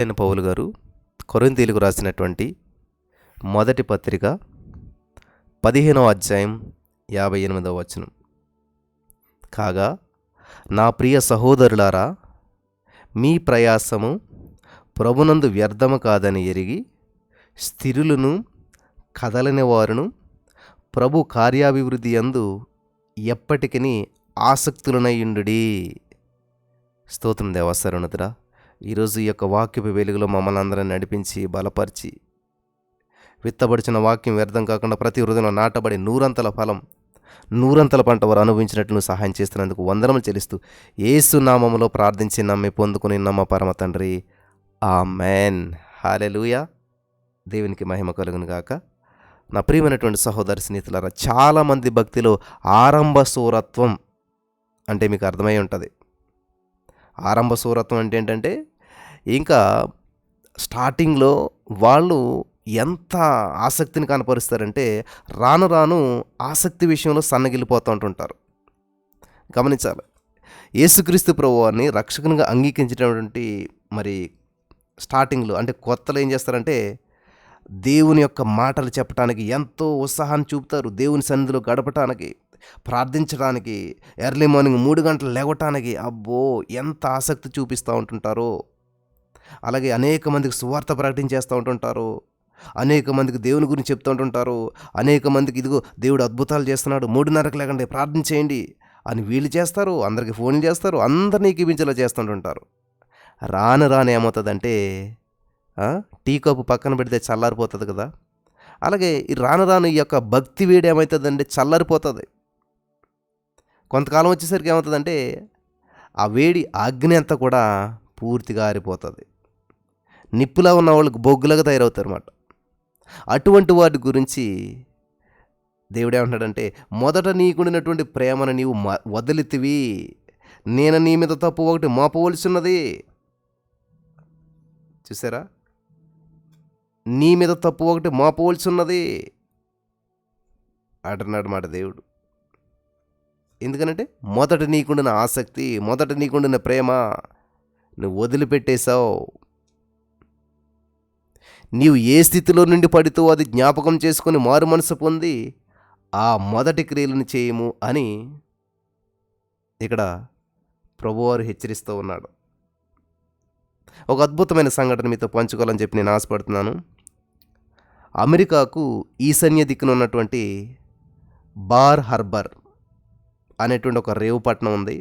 అయిన పౌలు గారు కొరింథీయులకు రాసినటువంటి మొదటి పత్రిక 15వ అధ్యాయం 58వ వచనం. కాగా నా ప్రియ సహోదరులారా, మీ ప్రయాసము ప్రభునందు వ్యర్థము కాదని ఎరిగి స్థిరులను కదలని వారును ప్రభు కార్యాభివృద్ధి యందు ఎప్పటికీ ఆసక్తులనయుండుడి. స్తోత్రం దేవా సర్వోన్నతుడా. ఈరోజు ఈ యొక్క వాక్యపు వెలుగులో మమ్మల్ని అందరం నడిపించి బలపరిచి విత్తబడిచిన వాక్యం వ్యర్థం కాకుండా ప్రతి హృదయంలో నాటబడి నూరంతల పంట వారు అనుభవించినట్లు నువ్వు సహాయం చేస్తున్నందుకు వందనములు చెల్లిస్తూ యేసు నామములో ప్రార్థించి నమ్మి పొందుకుని నమ్మ పరమ తండ్రి, ఆమెన్. హల్లెలూయా. దేవునికి మహిమ కలుగును గాక. నా ప్రియమైనటువంటి సహోదరి స్నేహితులారా, చాలామంది భక్తిలో ఆరంభ సూరత్వం అంటే మీకు అర్థమై ఉంటుంది. ఆరంభ సూరత్వం అంటే ఏంటంటే, ఇంకా స్టార్టింగ్లో వాళ్ళు ఎంత ఆసక్తిని కనపరుస్తారంటే రాను రాను ఆసక్తి విషయంలో సన్నగిల్లిపోతూ ఉంటుంటారు. గమనించాలి. యేసుక్రీస్తు ప్రభువాన్ని రక్షకునిగా అంగీకరించినటువంటి మరి స్టార్టింగ్లో అంటే కొత్తలో ఏం చేస్తారంటే, దేవుని యొక్క మాటలు చెప్పడానికి ఎంతో ఉత్సాహాన్ని చూపుతారు. దేవుని సన్నిధిలో గడపటానికి, ప్రార్థించడానికి, ఎర్లీ మార్నింగ్ 3 గంటలు లేవటానికి అబ్బో ఎంత ఆసక్తి చూపిస్తూ ఉంటుంటారో. అలాగే అనేక మందికి సువార్త ప్రకటించేస్తూ ఉంటుంటారు. అనేక మందికి దేవుని గురించి చెప్తూ ఉంటుంటారు. అనేక మందికి ఇదిగో దేవుడు అద్భుతాలు చేస్తున్నాడు, 3:30కి లేకండి ప్రార్థన చేయండి అని వీళ్ళు చేస్తారు. అందరికీ ఫోన్లు చేస్తారు. అందరినీ ఎక్కిపించేలా చేస్తుంటుంటారు. రాను ఏమవుతుందంటే, టీ కప్పు పక్కన పెడితే చల్లారిపోతుంది కదా. అలాగే ఈ రాను ఈ యొక్క భక్తి వేడి ఏమవుతుందంటే చల్లారిపోతుంది. కొంతకాలం వచ్చేసరికి ఏమవుతుందంటే ఆ వేడి అగ్ని అంతా కూడా పూర్తిగా ఆరిపోతుంది. నిప్పులా ఉన్న వాళ్ళకి బొగ్గులాగా తయారవుతారు అన్నమాట. అటువంటి వాటి గురించి దేవుడు ఏమంటాడంటే, మొదట నీకుండినటువంటి ప్రేమను నీవు వదిలితివి, నేను నీ మీద తప్పు ఒకటి మోపవలసిన్నది. చూసారా, నీ మీద తప్పు ఒకటి మోపవలసిన్నది అంటున్నాడు మాట దేవుడు. ఎందుకనంటే మొదట నీకుండిన ఆసక్తి, మొదట నీకుండిన ప్రేమ నువ్వు వదిలిపెట్టేశావు. నీవు ఏ స్థితిలో నుండి పడితో అది జ్ఞాపకం చేసుకొని మారు మనసు పొంది ఆ మొదటి క్రియలను చేయము అని ఇక్కడ ప్రభువారు హెచ్చరిస్తూ ఉన్నాడు. ఒక అద్భుతమైన సంఘటన మీతో పంచుకోవాలని చెప్పి నేను ఆశపడుతున్నాను. అమెరికాకు ఈశాన్య దిక్కున ఉన్నటువంటి బార్ హార్బర్ అనేటువంటి ఒక రేవు పట్టణం ఉంది.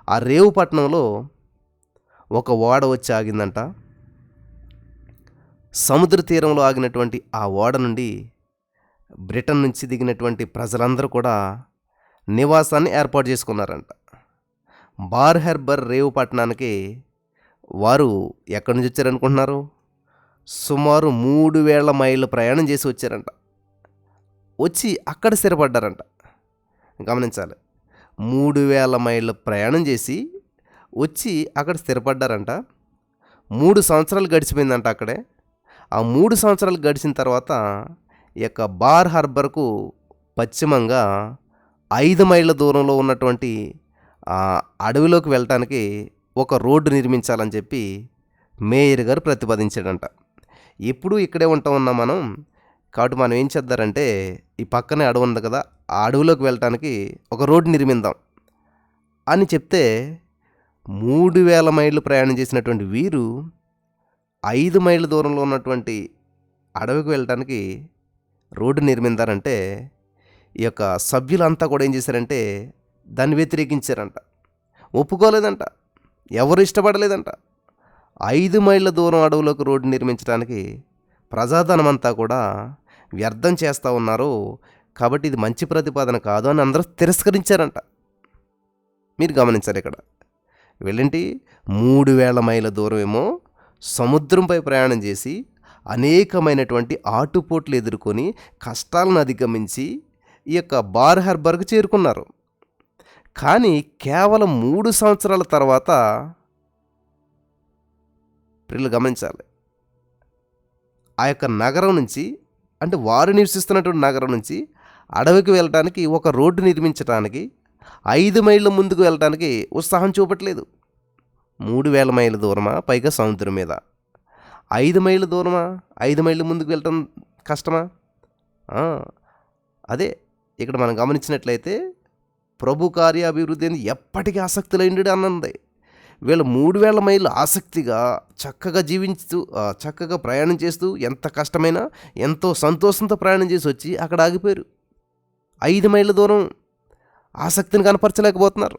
ఆ రేవు పట్టణంలో ఒక ఓడ వచ్చి ఆగిందంట. సముద్ర తీరంలో ఆగినటువంటి ఆ ఓడ నుండి బ్రిటన్ నుంచి దిగినటువంటి ప్రజలందరూ కూడా నివాసాన్ని ఏర్పాటు చేసుకున్నారంట. బార్ హార్బర్ రేవు పట్టణానికి వారు ఎక్కడి నుంచి వచ్చారనుకుంటున్నారు? సుమారు 3000 మైళ్ళు ప్రయాణం చేసి వచ్చారంట. వచ్చి అక్కడ స్థిరపడ్డారంట. గమనించాలి, 3000 మైళ్ళ ప్రయాణం చేసి వచ్చి అక్కడ స్థిరపడ్డారంట. 3 సంవత్సరాలు గడిచిపోయిందంట అక్కడే. ఆ 3 సంవత్సరాలు గడిచిన తర్వాత ఈ యొక్క బార్ హార్బర్కు పశ్చిమంగా 5 మైళ్ళ దూరంలో ఉన్నటువంటి అడవిలోకి వెళ్ళటానికి ఒక రోడ్డు నిర్మించాలని చెప్పి మేయర్ గారు ప్రతిపాదించాడంట. ఎప్పుడూ ఇక్కడే ఉన్నాం మనం, కాబట్టి మనం ఏం చేద్దారంటే ఈ పక్కనే అడవి ఉంది కదా, ఆ అడవిలోకి వెళ్ళటానికి ఒక రోడ్డు నిర్మిందాం అని చెప్తే 3000 మైళ్ళు ప్రయాణం చేసినటువంటి వీరు 5 మైళ్ళ దూరంలో ఉన్నటువంటి అడవికి వెళ్ళటానికి రోడ్డు నిర్మిందారంటే ఈ యొక్క సభ్యులంతా కూడా ఏం చేశారంటే దాన్ని వ్యతిరేకించారంట. ఒప్పుకోలేదంట. ఎవరు ఇష్టపడలేదంట. 5 మైళ్ళ దూరం అడవులోకి రోడ్డు నిర్మించడానికి ప్రజాధనం అంతా కూడా వ్యర్థం చేస్తూ ఉన్నారు, కాబట్టి ఇది మంచి ప్రతిపాదన కాదు అని అందరూ తిరస్కరించారంట. మీరు గమనించాలి, ఇక్కడ వెళ్ళండి 3000 మైళ్ళ దూరం ఏమో సముద్రంపై ప్రయాణం చేసి అనేకమైనటువంటి ఆటుపోట్లు ఎదుర్కొని కష్టాలను అధిగమించి ఈ యొక్క బార్ హార్బర్కు చేరుకున్నారు. కానీ కేవలం 3 సంవత్సరాల తర్వాత పిల్లలు గమనించాలి, ఆ యొక్క నగరం నుంచి అంటే వారు నివసిస్తున్నటువంటి నగరం నుంచి అడవికి వెళ్ళటానికి ఒక రోడ్డు నిర్మించడానికి 5 మైళ్ళ ముందుకు వెళ్ళటానికి ఉత్సాహం చూపట్లేదు. 3000 మైళ్ళ దూరమా, పైగా సముద్రం మీద. 5 మైళ్ళు దూరమా? 5 మైళ్ళు ముందుకు వెళ్ళటం కష్టమా? ఆ, అదే ఇక్కడ మనం గమనించినట్లయితే ప్రభు కార్యాభివృద్ధి అని ఎప్పటికీ ఆసక్తిలో ఇండు అన్నది. వీళ్ళు 3000 మైళ్ళు ఆసక్తిగా చక్కగా జీవించుతూ చక్కగా ప్రయాణం చేస్తూ ఎంత కష్టమైనా ఎంతో సంతోషంతో ప్రయాణం చేసి వచ్చి అక్కడ ఆగిపోయారు. 5 మైళ్ళ దూరం ఆసక్తిని కనపరచలేకపోతున్నారు.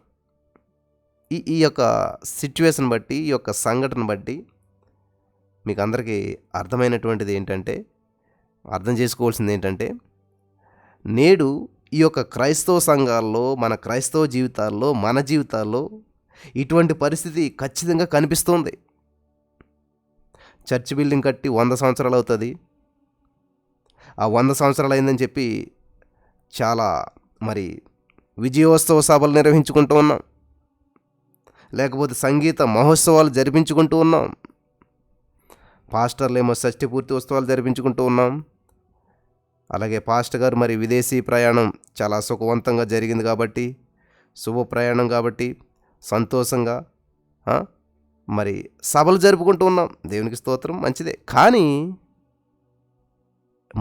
ఈ ఈ యొక్క సిచ్యువేషన్ బట్టి, ఈ యొక్క సంఘటన బట్టి మీకు అందరికీ అర్థమైనటువంటిది ఏంటంటే, అర్థం చేసుకోవాల్సింది ఏంటంటే, నేడు ఈ యొక్క క్రైస్తవ సంఘాల్లో, మన క్రైస్తవ జీవితాల్లో, మన జీవితాల్లో ఇటువంటి పరిస్థితి ఖచ్చితంగా కనిపిస్తుంది. చర్చ్ బిల్డింగ్ కట్టి 100 సంవత్సరాలు అవుతుంది. ఆ 100 సంవత్సరాలు అయిందని చెప్పి చాలా మరి విజయోత్సవ సభలు నిర్వహించుకుంటూ ఉన్నాం, లేకపోతే సంగీత మహోత్సవాలు జరిపించుకుంటూ ఉన్నాం, పాస్టర్లు ఏమో షష్ఠి పూర్తి ఉత్సవాలు జరిపించుకుంటూ ఉన్నాం. అలాగే పాస్టర్ గారు మరి విదేశీ ప్రయాణం చాలా సుఖవంతంగా జరిగింది కాబట్టి, శుభ ప్రయాణం కాబట్టి సంతోషంగా మరి సభలు జరుపుకుంటూ ఉన్నాం. దేవునికి స్తోత్రం, మంచిదే. కానీ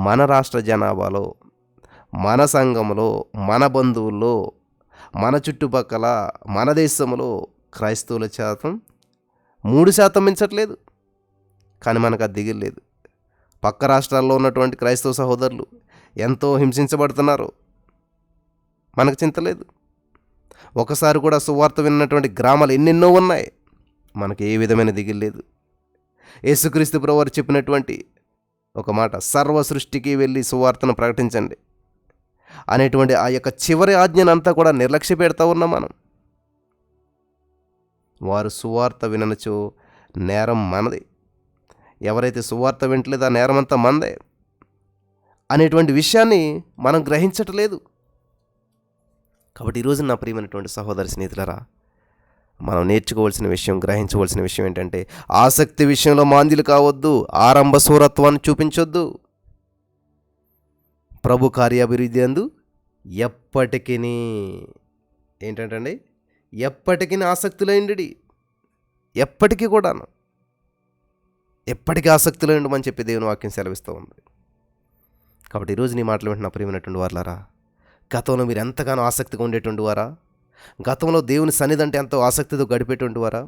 మన రాష్ట్ర జనాభాలో, మన సంఘంలో, మన బంధువుల్లో, మన చుట్టుపక్కల, మన దేశంలో క్రైస్తవుల శాతం 3% మించట్లేదు. కానీ మనకు అది దిగులేదు. పక్క రాష్ట్రాల్లో ఉన్నటువంటి క్రైస్తవ సహోదరులు ఎంతో హింసించబడుతున్నారు, మనకు చింతలేదు. ఒకసారి కూడా సువార్త విన్నటువంటి గ్రామాలు ఎన్నెన్నో ఉన్నాయి, మనకు ఏ విధమైన దిగులేదు. యేసుక్రీస్తు ప్రభువారు చెప్పినటువంటి ఒక మాట, సర్వ సృష్టికి వెళ్ళి సువార్తను ప్రకటించండి అనేటువంటి ఆ యొక్క చివరి ఆజ్ఞనంతా కూడా నిర్లక్ష్య పెడతా ఉన్నాం మనం. వారు సువార్త విననచో నేరం మనది, ఎవరైతే సువార్త వింటలేదో ఆ నేరం అంతా మనదే అనేటువంటి విషయాన్ని మనం గ్రహించట్లేదు. కాబట్టి ఈరోజు నా ప్రియమైనటువంటి సహోదరి స్నేహితులరా, మనం నేర్చుకోవాల్సిన విషయం, గ్రహించవలసిన విషయం ఏంటంటే, ఆసక్తి విషయంలో మాంద్యులు కావద్దు, ఆరంభ సూరత్వాన్ని చూపించొద్దు. ప్రభు కార్యాభివృద్ధి అందు ఎప్పటికీ ఏంటంటే ఎప్పటికీ ఆసక్తిలో ఉండి, ఎప్పటికీ కూడాను ఎప్పటికీ ఆసక్తిలో ఉండమని చెప్పి దేవుని వాక్యం సెలవిస్తూ ఉంది. కాబట్టి ఈరోజు నీ మాటలు వింటున్న ప్రియమైనటువంటి వారులారా, గతంలో మీరు ఎంతగానో ఆసక్తిగా ఉండేటువంటి వారా? గతంలో దేవుని సన్నిధి అంటే ఎంతో ఆసక్తితో గడిపేటువంటి వారా?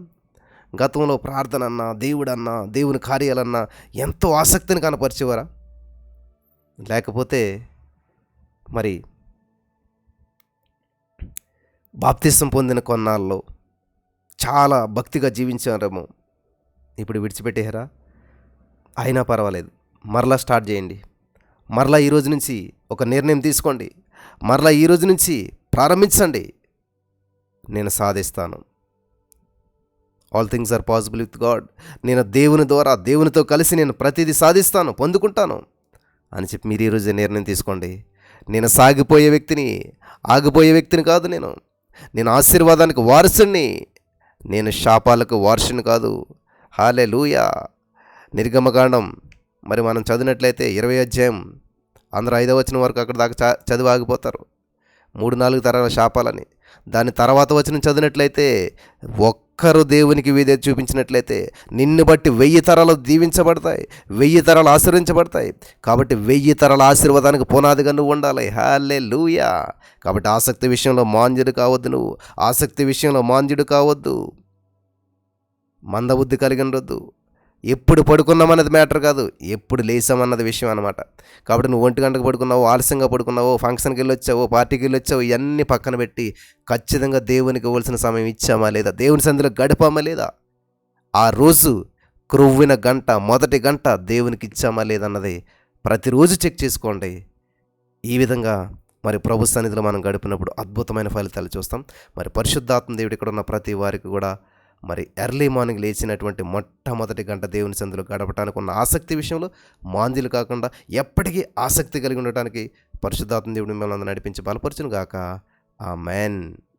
గతంలో ప్రార్థన అన్నా, దేవుడన్నా, దేవుని కార్యాలన్నా ఎంతో ఆసక్తిని కనపరిచేవారా? లేకపోతే మరి బాప్తిసం పొందిన కొన్నాళ్ళలో చాలా భక్తిగా జీవించారేమో, ఇప్పుడు విడిచిపెట్టేహారా? అయినా పర్వాలేదు, మరలా స్టార్ట్ చేయండి. మరలా ఈరోజు నుంచి ఒక నిర్ణయం తీసుకోండి. మరలా ఈరోజు నుంచి ప్రారంభించండి. నేను సాధిస్తాను. All things are possible with God. నేను దేవుని ద్వారా, దేవునితో కలిసి నేను ప్రతిదీ సాధిస్తాను, పొందుకుంటాను అని చెప్పి మీరు ఈరోజు నిర్ణయం తీసుకోండి. నేను సాగిపోయే వ్యక్తిని, ఆగిపోయే వ్యక్తిని కాదు. నేను ఆశీర్వాదానికి వారసుని, నేను శాపాలకు వారసుని కాదు. హల్లెలూయా. నిర్గమకాండం మరి మనం చదివినట్లయితే 20వ అధ్యాయం అందరూ 5వ వచనం వరకు అక్కడ దాకా చదివి ఆగిపోతారు, 3-4 తరాల శాపాలని. దాని తర్వాత వచనం చదివినట్లయితే, ఒక్కరు దేవునికి విధేయత చూపించినట్లయితే నిన్ను బట్టి 1000 తరాలు దీవించబడతాయి, 1000 తరాలు ఆశీర్వించబడతాయి. కాబట్టి 1000 తరాల ఆశీర్వాదానికి పునాదిగా నువ్వు ఉండాలి. హల్లెలూయా. కాబట్టి ఆసక్తి విషయంలో మాంద్యుడు కావద్దు. నువ్వు ఆసక్తి విషయంలో మాంద్యుడు కావద్దు, మందబుద్ధి కలిగి ఉండొద్దు. ఎప్పుడు పడుకున్నామన్నది మ్యాటర్ కాదు, ఎప్పుడు లేసామన్నది విషయం అనమాట. కాబట్టి నువ్వు 1 గంటకు పడుకున్నావో, ఆలస్యంగా పడుకున్నావో, ఫంక్షన్కి వెళ్ళొచ్చావో, పార్టీకి వెళ్ళొచ్చావో, ఇవన్నీ పక్కన పెట్టి ఖచ్చితంగా దేవునికి ఇవ్వాల్సిన సమయం ఇచ్చామా లేదా, దేవుని సన్నిధిలో గడిపామా లేదా, ఆ రోజు క్రొవ్విన గంట, మొదటి గంట దేవునికి ఇచ్చామా లేదన్నది ప్రతిరోజు చెక్ చేసుకోండి. ఈ విధంగా మరి ప్రభు సన్నిధిలో మనం గడిపినప్పుడు అద్భుతమైన ఫలితాలు చూస్తాం. మరి పరిశుద్ధాత్మ దేవుడు ఇక్కడ ఉన్న ప్రతి వారికి కూడా మరి ఎర్లీ మార్నింగ్ లేచినటువంటి మొట్టమొదటి గంట దేవుని సన్నిధిలో గడపడానికి ఉన్న ఆసక్తి విషయంలో మాంద్యులు కాకుండా ఎప్పటికీ ఆసక్తి కలిగి ఉండటానికి పరిశుద్ధాత్మ దేవుడు మిమ్మల్ని నడిపించి బలపరచును గాక. ఆమేన్.